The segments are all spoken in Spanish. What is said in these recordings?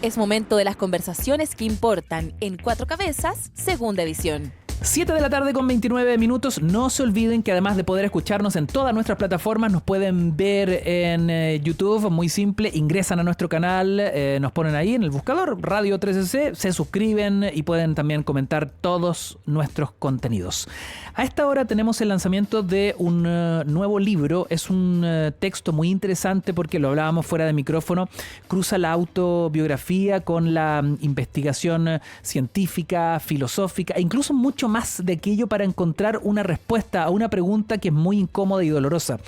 Es momento de las conversaciones que importan en Cuatro Cabezas, segunda edición. 7 de la tarde con 29 minutos. No se olviden que además de poder escucharnos en todas nuestras plataformas, nos pueden ver en YouTube, muy simple, ingresan a nuestro canal, nos ponen ahí en el buscador Radio 13C, se suscriben y pueden también comentar todos nuestros contenidos. A esta hora tenemos el lanzamiento de un nuevo libro. Es un texto muy interesante porque lo hablábamos fuera de micrófono. Cruza la autobiografía con la investigación científica, filosófica e incluso mucho más de aquello para encontrar una respuesta a una pregunta que es muy incómoda y dolorosa.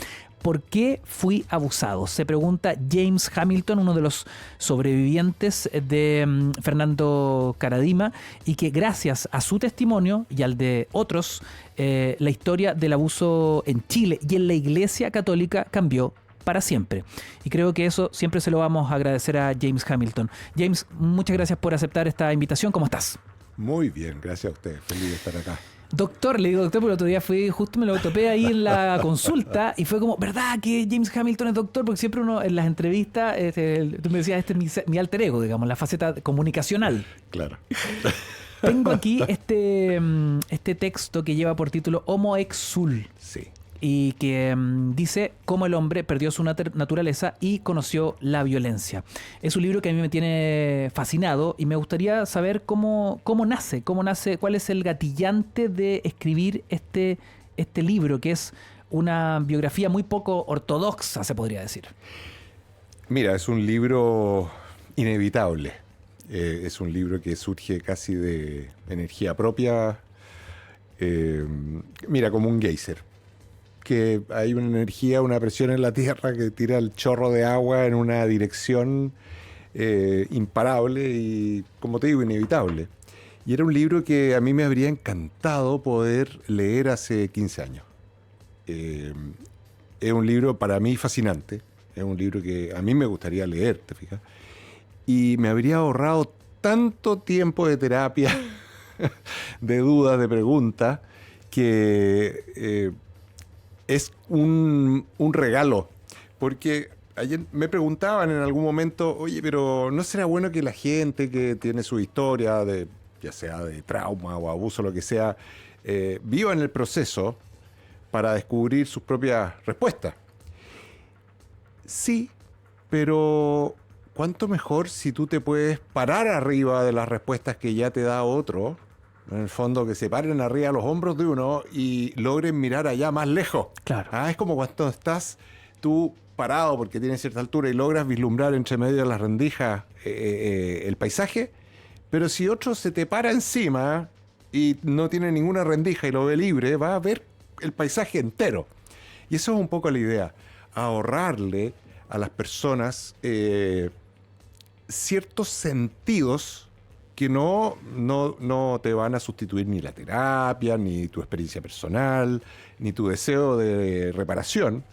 ¿Por qué fui abusado? Se pregunta James Hamilton, uno de los sobrevivientes de Fernando Karadima, y que gracias a su testimonio y al de otros, la historia del abuso en Chile y en la Iglesia Católica cambió para siempre. Y creo que eso siempre se lo vamos a agradecer a James Hamilton. James, muchas gracias por aceptar esta invitación. ¿Cómo estás? Muy bien, gracias a usted. Feliz de estar acá. Doctor, le digo doctor porque el otro día justo me lo topé ahí en la consulta y fue como, ¿verdad que James Hamilton es doctor? Porque siempre uno en las entrevistas, tú me decías, este es mi alter ego, digamos, la faceta comunicacional. Claro. Tengo aquí este texto que lleva por título Homo ex Sul. Sí. Y que dice cómo el hombre perdió su naturaleza y conoció la violencia. Es un libro que a mí me tiene fascinado y me gustaría saber cómo nace, cuál es el gatillante de escribir este libro, que es una biografía muy poco ortodoxa, se podría decir. Mira, es un libro inevitable. Es un libro que surge casi de energía propia. Mira, como un geyser. Que hay una energía, una presión en la tierra que tira el chorro de agua en una dirección imparable y, como te digo, inevitable. Y era un libro que a mí me habría encantado poder leer hace 15 años. Es un libro para mí fascinante, es un libro que a mí me gustaría leer, ¿te fijas? Y me habría ahorrado tanto tiempo de terapia, de dudas, de preguntas, que... es un regalo, porque ayer me preguntaban en algún momento, oye, pero ¿no será bueno que la gente que tiene su historia, ya sea de trauma o abuso, lo que sea, viva en el proceso para descubrir sus propias respuestas? Sí, pero ¿cuánto mejor si tú te puedes parar arriba de las respuestas que ya te da otro? En el fondo, que se paren arriba los hombros de uno y logren mirar allá más lejos. Claro. Es como cuando estás tú parado porque tienes cierta altura y logras vislumbrar entre medio de las rendijas el paisaje, pero si otro se te para encima y no tiene ninguna rendija y lo ve libre, va a ver el paisaje entero. Y eso es un poco la idea, ahorrarle a las personas ciertos sentidos que no te van a sustituir ni la terapia, ni tu experiencia personal, ni tu deseo de reparación,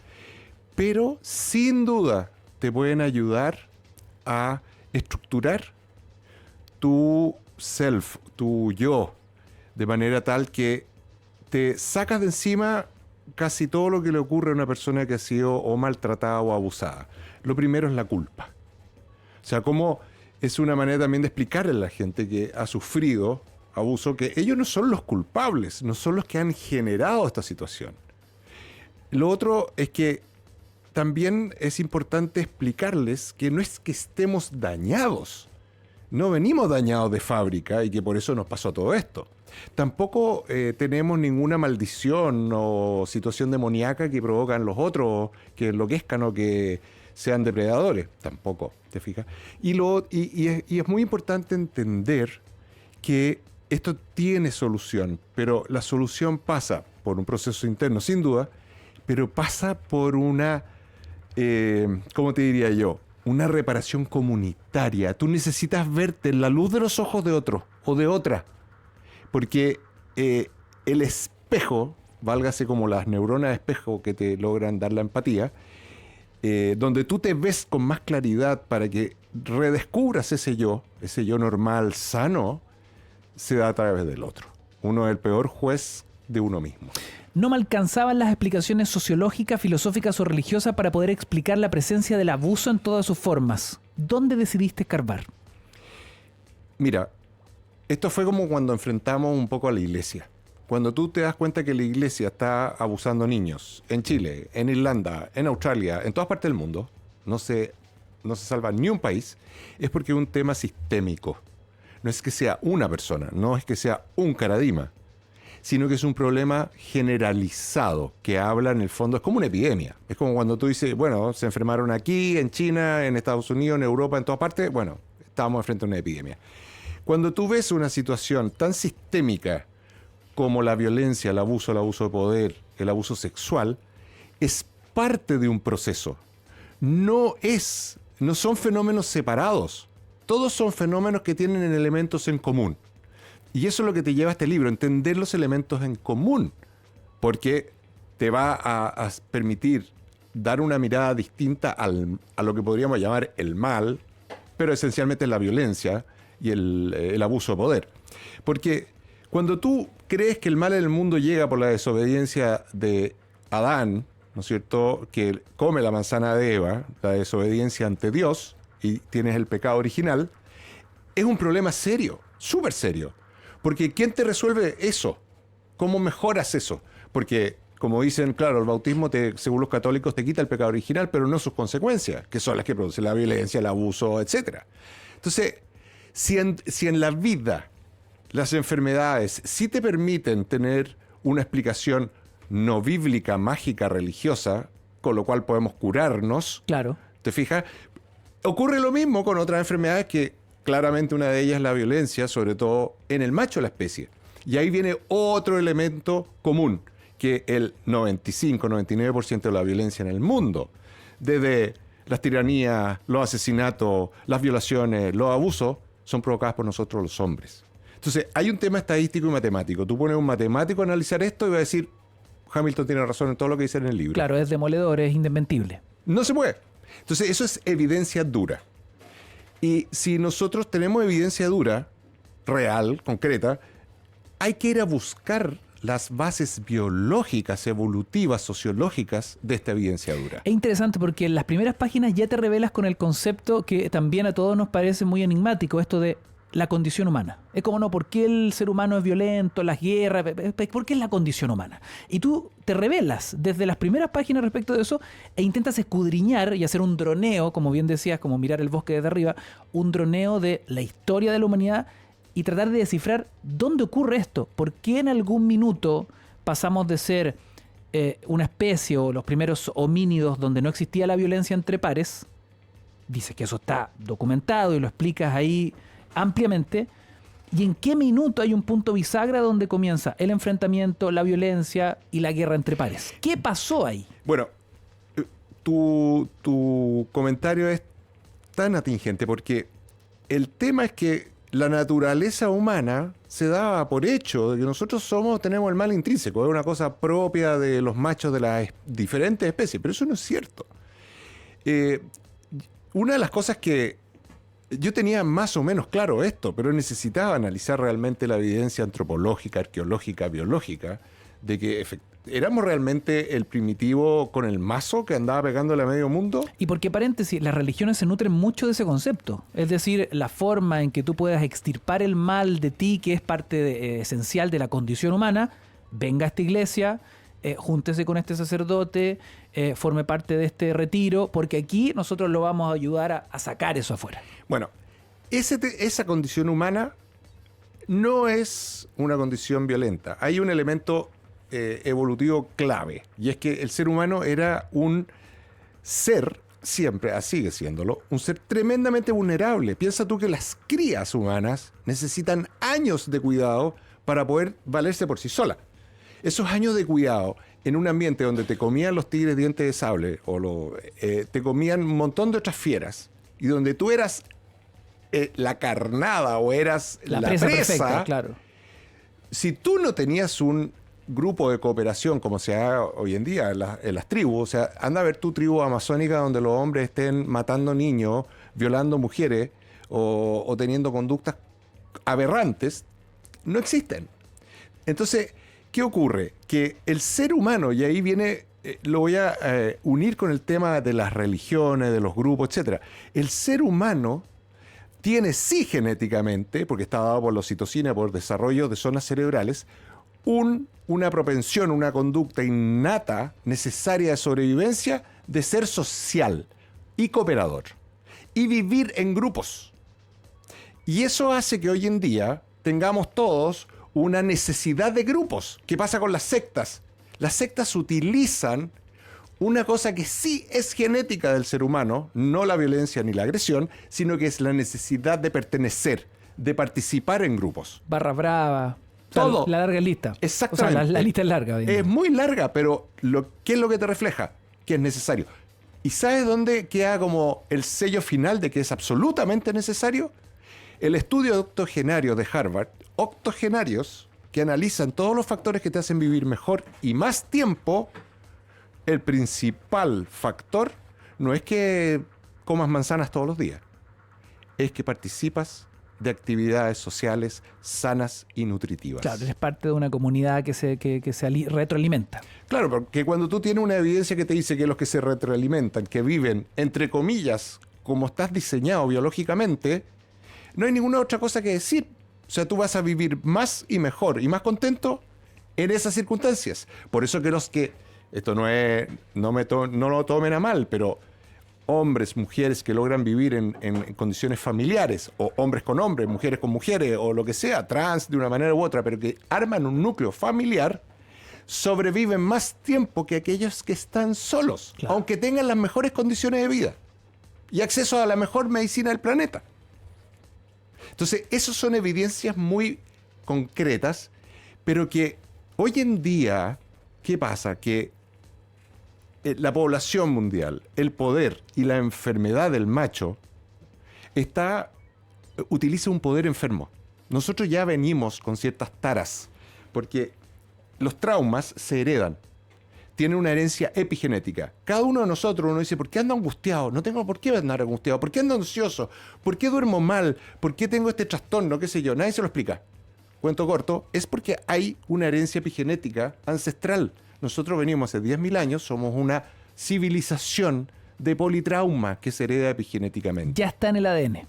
pero sin duda te pueden ayudar a estructurar tu self, tu yo, de manera tal que te sacas de encima casi todo lo que le ocurre a una persona que ha sido o maltratada o abusada. Lo primero es la culpa. O sea, cómo... es una manera también de explicarle a la gente que ha sufrido abuso que ellos no son los culpables, no son los que han generado esta situación. Lo otro es que también es importante explicarles que no es que estemos dañados, no venimos dañados de fábrica y que por eso nos pasó todo esto. Tampoco tenemos ninguna maldición o situación demoníaca que provocan los otros que enloquezcan o que sean depredadores, tampoco, ¿te fijas? Y es muy importante entender que esto tiene solución, pero la solución pasa por un proceso interno, sin duda, pero pasa por una, ¿cómo te diría yo? Una reparación comunitaria. Tú necesitas verte en la luz de los ojos de otro o de otra, porque el espejo, válgase como las neuronas de espejo que te logran dar la empatía, donde tú te ves con más claridad para que redescubras ese yo normal, sano, se da a través del otro. Uno es el peor juez de uno mismo. No me alcanzaban las explicaciones sociológicas, filosóficas o religiosas para poder explicar la presencia del abuso en todas sus formas. ¿Dónde decidiste escarbar? Mira, esto fue como cuando enfrentamos un poco a la iglesia. Cuando tú te das cuenta que la iglesia está abusando niños en Chile, en Irlanda, en Australia, en todas partes del mundo, no se salva ni un país, es porque es un tema sistémico. No es que sea una persona, no es que sea un caradima, sino que es un problema generalizado que habla en el fondo, es como una epidemia. Es como cuando tú dices, bueno, se enfermaron aquí, en China, en Estados Unidos, en Europa, en todas partes, bueno, estábamos frente a una epidemia. Cuando tú ves una situación tan sistémica como la violencia, el abuso de poder, el abuso sexual, es parte de un proceso. No son fenómenos separados. Todos son fenómenos que tienen elementos en común. Y eso es lo que te lleva a este libro, entender los elementos en común, porque te va a permitir dar una mirada distinta a lo que podríamos llamar el mal, pero esencialmente la violencia y el abuso de poder. Porque cuando tú crees que el mal en el mundo llega por la desobediencia de Adán, ¿no es cierto?, que come la manzana de Eva, la desobediencia ante Dios, y tienes el pecado original, es un problema serio, súper serio. Porque ¿quién te resuelve eso? ¿Cómo mejoras eso? Porque, como dicen, claro, el bautismo, según los católicos, te quita el pecado original, pero no sus consecuencias, que son las que producen la violencia, el abuso, etc. Entonces, si en la vida las enfermedades sí te permiten tener una explicación no bíblica, mágica, religiosa, con lo cual podemos curarnos, Claro. ¿te fijas? Ocurre lo mismo con otras enfermedades que claramente una de ellas es la violencia, sobre todo en el macho de la especie. Y ahí viene otro elemento común, que el 95-99% de la violencia en el mundo, desde las tiranías, los asesinatos, las violaciones, los abusos, son provocadas por nosotros los hombres. Entonces, hay un tema estadístico y matemático. Tú pones un matemático a analizar esto y va a decir, Hamilton tiene razón en todo lo que dice en el libro. Claro, es demoledor, es indesmentible. No se puede. Entonces, eso es evidencia dura. Y si nosotros tenemos evidencia dura, real, concreta, hay que ir a buscar las bases biológicas, evolutivas, sociológicas de esta evidencia dura. Es interesante porque en las primeras páginas ya te revelas con el concepto que también a todos nos parece muy enigmático, esto de la condición humana. Es como, no, ¿por qué el ser humano es violento, las guerras? ¿Por qué es la condición humana? Y tú te revelas desde las primeras páginas respecto de eso e intentas escudriñar y hacer un droneo, como bien decías, como mirar el bosque desde arriba, un droneo de la historia de la humanidad y tratar de descifrar dónde ocurre esto. ¿Por qué en algún minuto pasamos de ser una especie o los primeros homínidos donde no existía la violencia entre pares? Dices que eso está documentado y lo explicas ahí ampliamente. ¿Y en qué minuto hay un punto bisagra donde comienza el enfrentamiento, la violencia y la guerra entre pares? ¿Qué pasó ahí? Bueno, tu comentario es tan atingente porque el tema es que la naturaleza humana se da por hecho de que nosotros tenemos el mal intrínseco, es una cosa propia de los machos de las diferentes especies, pero eso no es cierto. Una de las cosas que yo tenía más o menos claro esto, pero necesitaba analizar realmente la evidencia antropológica, arqueológica, biológica, de que éramos realmente el primitivo con el mazo que andaba pegándole a medio mundo. Y porque, paréntesis, las religiones se nutren mucho de ese concepto. Es decir, la forma en que tú puedas extirpar el mal de ti, que es parte esencial de la condición humana, venga a esta iglesia, júntese con este sacerdote, forme parte de este retiro, porque aquí nosotros lo vamos a ayudar a sacar eso afuera. Bueno, esa condición humana no es una condición violenta. Hay un elemento evolutivo clave, y es que el ser humano era un ser, siempre, sigue siéndolo, un ser tremendamente vulnerable. Piensa tú que las crías humanas necesitan años de cuidado para poder valerse por sí solas. Esos años de cuidado en un ambiente donde te comían los tigres dientes de sable o te comían un montón de otras fieras y donde tú eras la carnada o eras la presa perfecta, claro. Si tú no tenías un grupo de cooperación como se haga hoy en día en las tribus, o sea, anda a ver tu tribu amazónica donde los hombres estén matando niños, violando mujeres o teniendo conductas aberrantes, no existen. Entonces, ¿qué ocurre? Que el ser humano, y ahí viene, lo voy a unir con el tema de las religiones, de los grupos, etc. El ser humano tiene sí genéticamente, porque está dado por la oxitocina, por desarrollo de zonas cerebrales, una propensión, una conducta innata necesaria de sobrevivencia de ser social y cooperador y vivir en grupos. Y eso hace que hoy en día tengamos todos una necesidad de grupos. ¿Qué pasa con las sectas? Las sectas utilizan una cosa que sí es genética del ser humano, no la violencia ni la agresión, sino que es la necesidad de pertenecer, de participar en grupos. Barra brava. Todo. O sea, la larga lista. Exactamente. O sea, la lista es larga. Es muy larga, pero ¿qué es lo que te refleja? Que es necesario. ¿Y sabes dónde queda como el sello final de que es absolutamente necesario? El estudio octogenario de Harvard, octogenarios que analizan todos los factores que te hacen vivir mejor y más tiempo. El principal factor no es que comas manzanas todos los días, es que participas de actividades sociales sanas y nutritivas. Claro, eres parte de una comunidad que se retroalimenta. Claro, porque cuando tú tienes una evidencia que te dice que los que se retroalimentan, que viven, entre comillas, como estás diseñado biológicamente, no hay ninguna otra cosa que decir. O sea, tú vas a vivir más y mejor y más contento en esas circunstancias. Por eso que los que... Esto no lo tomen a mal, pero hombres, mujeres que logran vivir en condiciones familiares, o hombres con hombres, mujeres con mujeres, o lo que sea, trans de una manera u otra, pero que arman un núcleo familiar, sobreviven más tiempo que aquellos que están solos, claro, aunque tengan las mejores condiciones de vida y acceso a la mejor medicina del planeta. Entonces, esas son evidencias muy concretas, pero que hoy en día, ¿qué pasa? Que la población mundial, el poder y la enfermedad del macho utiliza un poder enfermo. Nosotros ya venimos con ciertas taras, porque los traumas se heredan. Tienen una herencia epigenética. Cada uno de nosotros, uno dice, ¿por qué ando angustiado? No tengo por qué andar angustiado. ¿Por qué ando ansioso? ¿Por qué duermo mal? ¿Por qué tengo este trastorno? ¿Qué sé yo? Nadie se lo explica. Cuento corto, es porque hay una herencia epigenética ancestral. Nosotros venimos hace 10.000 años, somos una civilización de politrauma que se hereda epigenéticamente. Ya está en el ADN.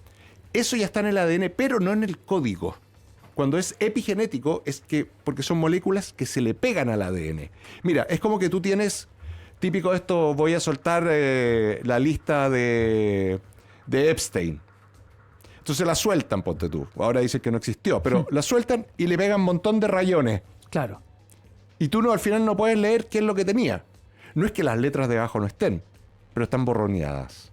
Eso ya está en el ADN, pero no en el código. Cuando es epigenético, es que porque son moléculas que se le pegan al ADN. Mira, es como que tú tienes, típico esto, voy a soltar la lista de Epstein. Entonces la sueltan, ponte tú. Ahora dicen que no existió, pero la sueltan y le pegan un montón de rayones. Claro. Y tú al final no puedes leer qué es lo que tenía. No es que las letras de abajo no estén, pero están borroneadas.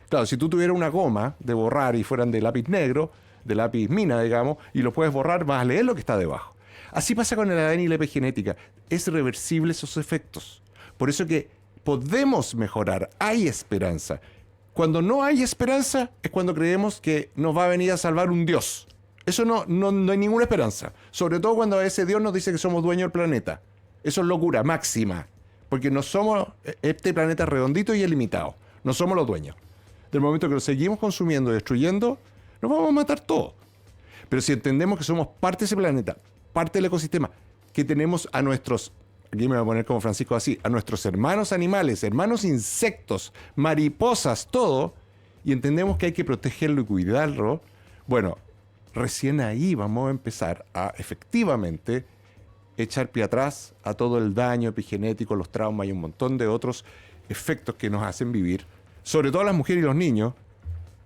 Claro, si tú tuvieras una goma de borrar y fueran de lápiz negro, de lápiz mina, digamos, y lo puedes borrar, vas a leer lo que está debajo. Así pasa con el ADN y la epigenética. Es reversible esos efectos. Por eso que podemos mejorar, hay esperanza. Cuando no hay esperanza es cuando creemos que nos va a venir a salvar un Dios. Eso no hay ninguna esperanza. Sobre todo cuando ese Dios nos dice que somos dueños del planeta. Eso es locura máxima. Porque no somos, este planeta es redondito y es limitado. No somos los dueños. Del momento que lo seguimos consumiendo y destruyendo, nos vamos a matar todos. Pero si entendemos que somos parte de ese planeta, parte del ecosistema, que tenemos a nuestros, aquí me voy a poner como Francisco así, a nuestros hermanos animales, hermanos insectos, mariposas, todo, y entendemos que hay que protegerlo y cuidarlo, bueno, recién ahí vamos a empezar a efectivamente echar pie atrás a todo el daño epigenético, los traumas y un montón de otros efectos que nos hacen vivir, sobre todo las mujeres y los niños.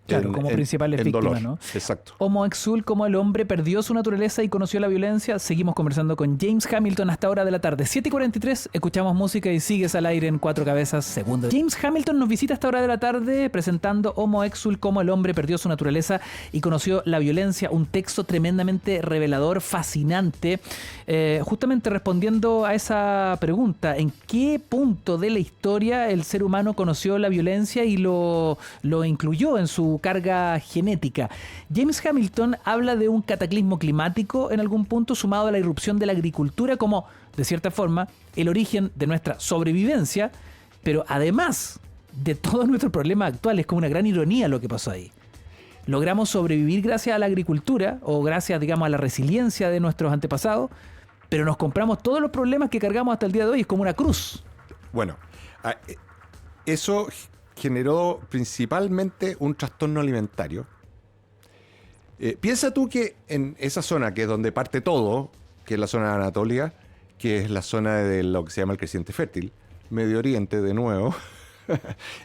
Claro, como principales víctimas, dolor. ¿no? Exacto. Homo Exul, como el hombre perdió su naturaleza y conoció la violencia. Seguimos conversando con James Hamilton hasta hora de la tarde. 7:43, escuchamos música y sigues al aire en Cuatro Cabezas, segundo. James Hamilton nos visita hasta hora de la tarde presentando Homo Exul, como el hombre perdió su naturaleza y conoció la violencia. Un texto tremendamente revelador, fascinante. Justamente respondiendo a esa pregunta, ¿en qué punto de la historia el ser humano conoció la violencia y lo incluyó en su carga genética? James Hamilton habla de un cataclismo climático en algún punto sumado a la irrupción de la agricultura como, de cierta forma, el origen de nuestra sobrevivencia, pero además de todos nuestros problemas actuales. Es como una gran ironía lo que pasó ahí. Logramos sobrevivir gracias a la agricultura o gracias, digamos, a la resiliencia de nuestros antepasados, pero nos compramos todos los problemas que cargamos hasta el día de hoy. Es como una cruz. Bueno, eso generó principalmente un trastorno alimentario Piensa tú que en esa zona, que es donde parte todo, que es la zona de Anatolia, que es la zona de lo que se llama el creciente fértil, Medio Oriente de nuevo,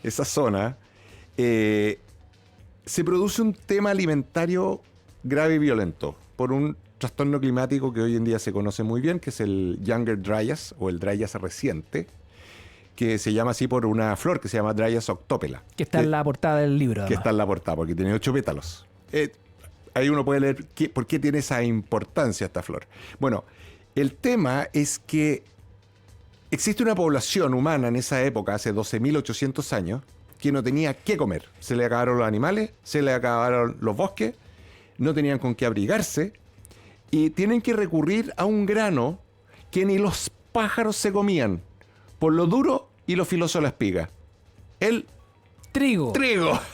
esa zona, se produce un tema alimentario grave y violento por un trastorno climático que hoy en día se conoce muy bien, que es el Younger Dryas o el Dryas reciente, que se llama así por una flor que se llama Dryas octopela. Que está en la portada del libro. Que está en la portada, porque tiene 8 pétalos. Ahí uno puede leer por qué tiene esa importancia esta flor. Bueno, el tema es que existe una población humana en esa época, hace 12.800 años, que no tenía qué comer. Se le acabaron los animales, se le acabaron los bosques, no tenían con qué abrigarse, y tienen que recurrir a un grano que ni los pájaros se comían, por lo duro y lo filoso de la espiga. El trigo.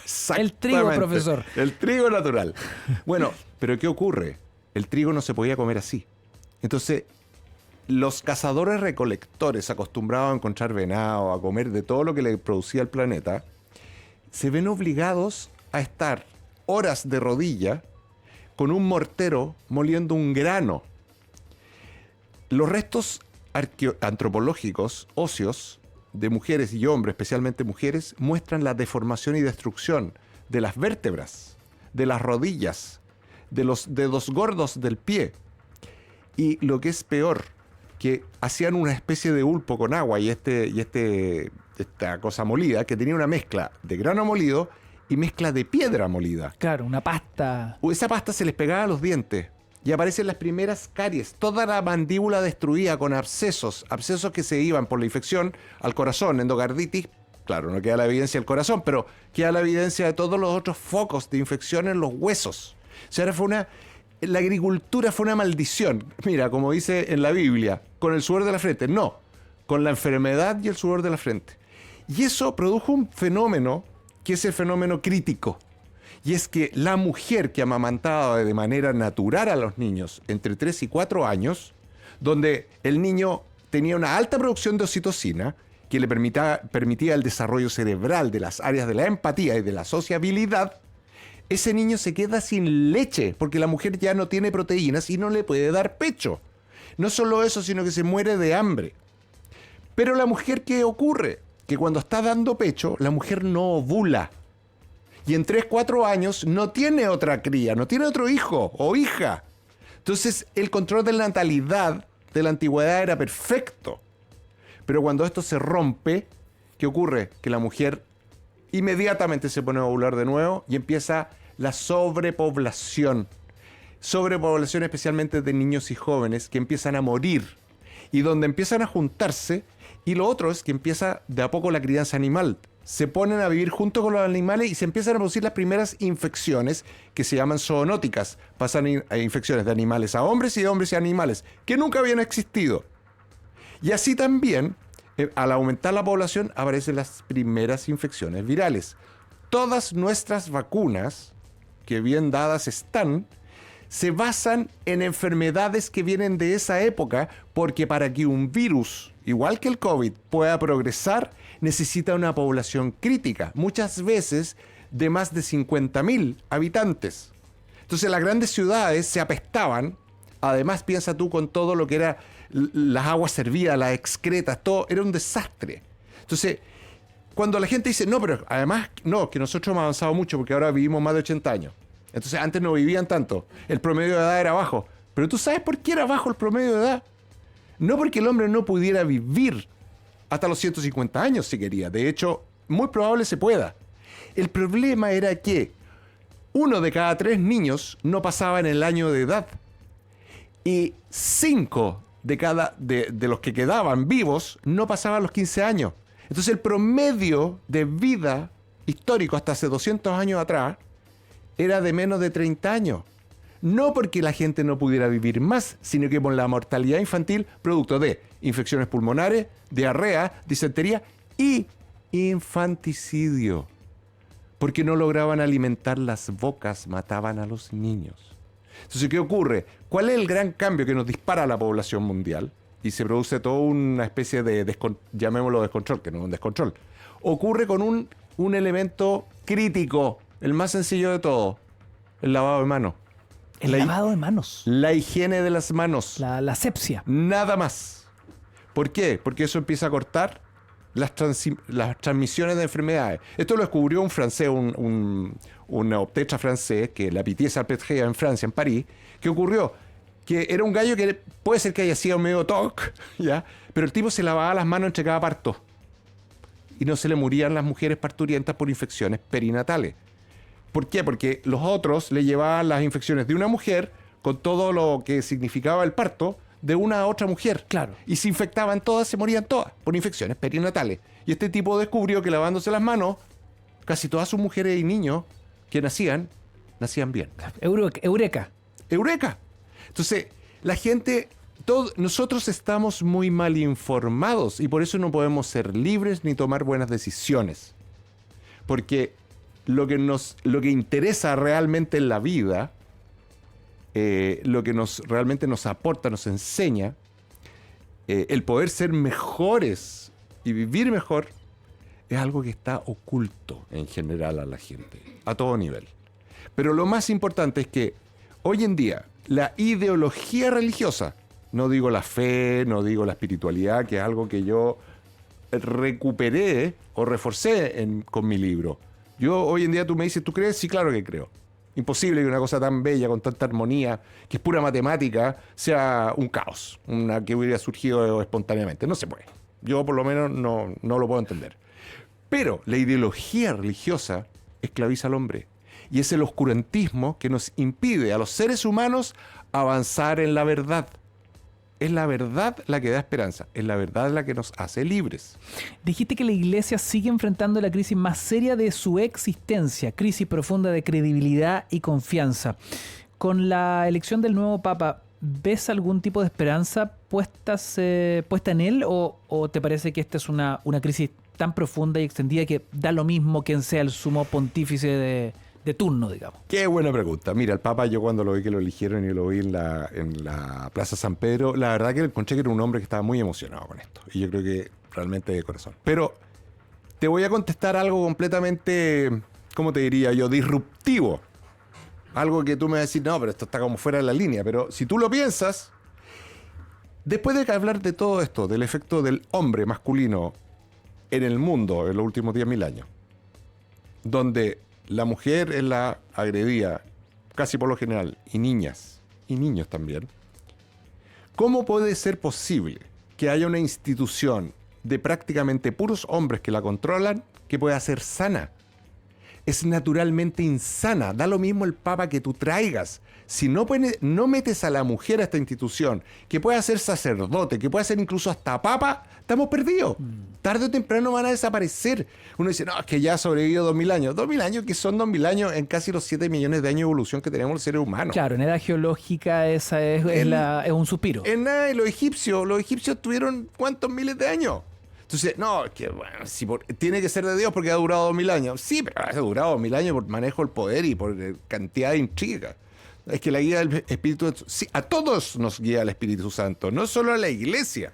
Exactamente. El trigo, profesor. El trigo natural. Bueno, pero ¿qué ocurre? El trigo no se podía comer así. Entonces, los cazadores recolectores acostumbrados a encontrar venado, a comer de todo lo que le producía el planeta, se ven obligados a estar horas de rodilla con un mortero moliendo un grano. Los restos antropológicos óseos de mujeres y hombres, especialmente mujeres, muestran la deformación y destrucción de las vértebras, de las rodillas, de los dedos gordos del pie. Y lo que es peor, que hacían una especie de ulpo con agua y esta cosa molida, que tenía una mezcla de grano molido y mezcla de piedra molida. Claro, una pasta. Esa pasta se les pegaba a los dientes y aparecen las primeras caries, toda la mandíbula destruida con abscesos que se iban por la infección al corazón, endocarditis. Claro, no queda la evidencia del corazón, pero queda la evidencia de todos los otros focos de infección en los huesos. O sea, la agricultura fue una maldición. Mira, como dice en la Biblia, con el sudor de la frente. No, con la enfermedad y el sudor de la frente. Y eso produjo un fenómeno que es el fenómeno crítico. Y es que la mujer que amamantaba de manera natural a los niños entre 3 y 4 años, donde el niño tenía una alta producción de oxitocina, que le permitía el desarrollo cerebral de las áreas de la empatía y de la sociabilidad, ese niño se queda sin leche, porque la mujer ya no tiene proteínas y no le puede dar pecho. No solo eso, sino que se muere de hambre. Pero la mujer, ¿qué ocurre? Que cuando está dando pecho, la mujer no ovula. Y en 3, 4 años no tiene otra cría, no tiene otro hijo o hija. Entonces, el control de la natalidad de la antigüedad era perfecto. Pero cuando esto se rompe, ¿qué ocurre? Que la mujer inmediatamente se pone a ovular de nuevo y empieza la sobrepoblación. Sobrepoblación especialmente de niños y jóvenes que empiezan a morir y donde empiezan a juntarse. Y lo otro es que empieza de a poco la crianza animal. Se ponen a vivir junto con los animales y se empiezan a producir las primeras infecciones que se llaman zoonóticas. Pasan infecciones de animales a hombres y de hombres a animales que nunca habían existido. Y así también, al aumentar la población, aparecen las primeras infecciones virales. Todas nuestras vacunas, que bien dadas están, se basan en enfermedades que vienen de esa época, porque para que un virus, igual que el COVID, pueda progresar, necesita una población crítica, muchas veces de más de 50.000 habitantes. Entonces las grandes ciudades se apestaban. Además, piensa tú con todo lo que era las aguas servidas, las excretas, todo era un desastre. Entonces, cuando la gente dice, no, pero además, no, que nosotros hemos avanzado mucho porque ahora vivimos más de 80 años. Entonces, antes no vivían tanto. El promedio de edad era bajo. Pero ¿tú sabes por qué era bajo el promedio de edad? No porque el hombre no pudiera vivir hasta los 150 años si quería. De hecho, muy probable se pueda. El problema era que 1 de cada 3 niños no pasaba en el año de edad. Y 5 de los que quedaban vivos no pasaban los 15 años. Entonces el promedio de vida histórico hasta hace 200 años atrás era de menos de 30 años. No porque la gente no pudiera vivir más, sino que por la mortalidad infantil producto de infecciones pulmonares, diarrea, disentería y infanticidio. Porque no lograban alimentar las bocas, mataban a los niños. Entonces, ¿qué ocurre? ¿Cuál es el gran cambio que nos dispara a la población mundial? Y se produce toda una especie de, llamémoslo descontrol, que no es un descontrol. Ocurre con un elemento crítico, el más sencillo de todo, el lavado de manos. El lavado de manos. La higiene de las manos. La asepsia. Nada más. ¿Por qué? Porque eso empieza a cortar las transmisiones de enfermedades. Esto lo descubrió un francés, un obstetra francés, que la Pitié-Salpêtrière en Francia, en París. ¿Qué ocurrió? Que era un gallo que puede ser que haya sido medio TOC, ¿ya? Pero el tipo se lavaba las manos entre cada parto. Y no se le morían las mujeres parturientas por infecciones perinatales. ¿Por qué? Porque los otros le llevaban las infecciones de una mujer con todo lo que significaba el parto de una a otra mujer. Claro. Y se infectaban todas, se morían todas por infecciones perinatales. Y este tipo descubrió que lavándose las manos, casi todas sus mujeres y niños que nacían bien. Eureka. ¡Eureka! Entonces, la gente, nosotros estamos muy mal informados y por eso no podemos ser libres ni tomar buenas decisiones. Porque lo que interesa realmente en la vida, lo que realmente nos aporta, nos enseña, el poder ser mejores y vivir mejor, es algo que está oculto en general a la gente, a todo nivel. Pero lo más importante es que hoy en día la ideología religiosa, no digo la fe, no digo la espiritualidad, que es algo que yo recuperé o reforcé con mi libro. Yo hoy en día tú me dices, ¿tú crees? Sí, claro que creo. Imposible que una cosa tan bella, con tanta armonía, que es pura matemática, sea un caos, una que hubiera surgido espontáneamente. No se puede. Yo por lo menos no lo puedo entender. Pero la ideología religiosa esclaviza al hombre. Y es el oscurantismo que nos impide a los seres humanos avanzar en la verdad. Es la verdad la que da esperanza, es la verdad la que nos hace libres. Dijiste que la Iglesia sigue enfrentando la crisis más seria de su existencia, crisis profunda de credibilidad y confianza. Con la elección del nuevo Papa, ¿ves algún tipo de esperanza puesta en él o te parece que esta es una crisis tan profunda y extendida que da lo mismo quien sea el sumo pontífice de turno, digamos? Qué buena pregunta. Mira, el Papa, yo cuando lo vi que lo eligieron y lo vi en la Plaza San Pedro, la verdad que encontré que era un hombre que estaba muy emocionado con esto. Y yo creo que realmente de corazón. Pero te voy a contestar algo completamente, ¿cómo te diría yo? Disruptivo. Algo que tú me vas a decir, no, pero esto está como fuera de la línea. Pero si tú lo piensas, después de hablar de todo esto, del efecto del hombre masculino en el mundo en los últimos 10.000 años, donde la mujer es la agredida, casi por lo general, y niñas, y niños también. ¿Cómo puede ser posible que haya una institución de prácticamente puros hombres que la controlan que pueda ser sana? Es naturalmente insana. Da lo mismo el Papa que tú traigas. Si no metes a la mujer a esta institución, que pueda ser sacerdote, que pueda ser incluso hasta papa, estamos perdidos. Tarde o temprano van a desaparecer. Uno dice, no, es que ya ha sobrevivido 2000 años. 2000 años que son 2000 años en casi los 7 millones de años de evolución que tenemos los seres humanos. Claro, en edad geológica esa es un suspiro. En nada de los egipcios tuvieron ¿cuántos miles de años? Entonces, no, que bueno, tiene que ser de Dios porque ha durado 2000 años. Sí, pero ha durado 2000 años por manejo del poder y por cantidad de intrigas. Es que la guía del Espíritu Santo, sí, a todos nos guía el Espíritu Santo, no solo a la iglesia.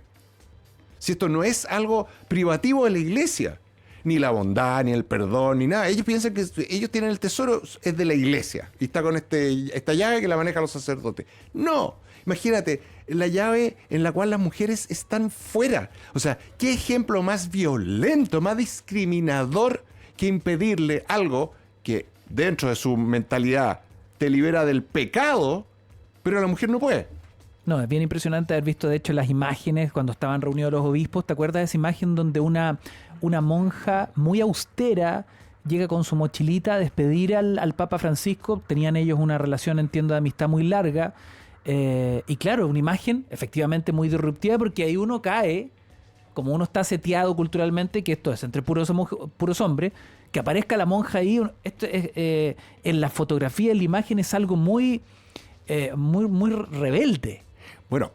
Si esto no es algo privativo de la iglesia, ni la bondad, ni el perdón, ni nada. Ellos piensan que ellos tienen el tesoro, es de la iglesia, y está con esta llave que la manejan los sacerdotes. No, imagínate, la llave en la cual las mujeres están fuera. O sea, ¿qué ejemplo más violento, más discriminador que impedirle algo que dentro de su mentalidad te libera del pecado, pero la mujer no puede? No, es bien impresionante haber visto, de hecho, las imágenes cuando estaban reunidos los obispos. ¿Te acuerdas de esa imagen donde una monja muy austera llega con su mochilita a despedir al Papa Francisco? Tenían ellos una relación, entiendo, de amistad muy larga. Y claro, una imagen efectivamente muy disruptiva porque ahí uno cae, como uno está seteado culturalmente, que esto es entre puros hombres, que aparezca la monja ahí. Esto es, en la fotografía, en la imagen, es algo muy rebelde. Bueno,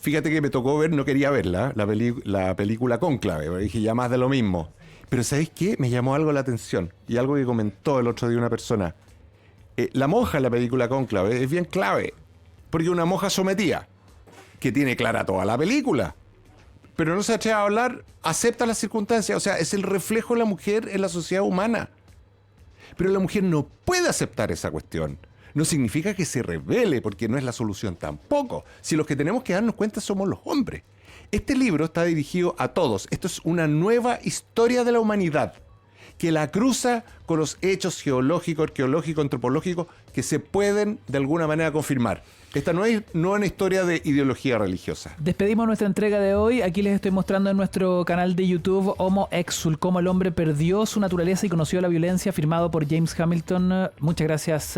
fíjate que me tocó ver, no quería verla, la película Cónclave, porque dije ya más de lo mismo. Pero ¿sabéis qué? Me llamó algo la atención y algo que comentó el otro día una persona. La monja en la película Cónclave es bien clave, porque una monja sometida, que tiene clara toda la película, pero no se atreve a hablar, acepta las circunstancias, o sea, es el reflejo de la mujer en la sociedad humana. Pero la mujer no puede aceptar esa cuestión. no significa que se rebele, porque no es la solución tampoco. Si los que tenemos que darnos cuenta somos los hombres. Este libro está dirigido a todos. Esto es una nueva historia de la humanidad que la cruza con los hechos geológicos, arqueológicos, antropológicos que se pueden de alguna manera confirmar. Esta no es una historia de ideología religiosa. Despedimos nuestra entrega de hoy. Aquí les estoy mostrando en nuestro canal de YouTube Homo Exul, cómo el hombre perdió su naturaleza y conoció la violencia, firmado por James Hamilton. Muchas gracias,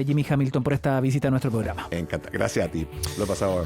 Jimmy Hamilton, por esta visita a nuestro programa. Me encanta. Gracias a ti. Lo he pasado.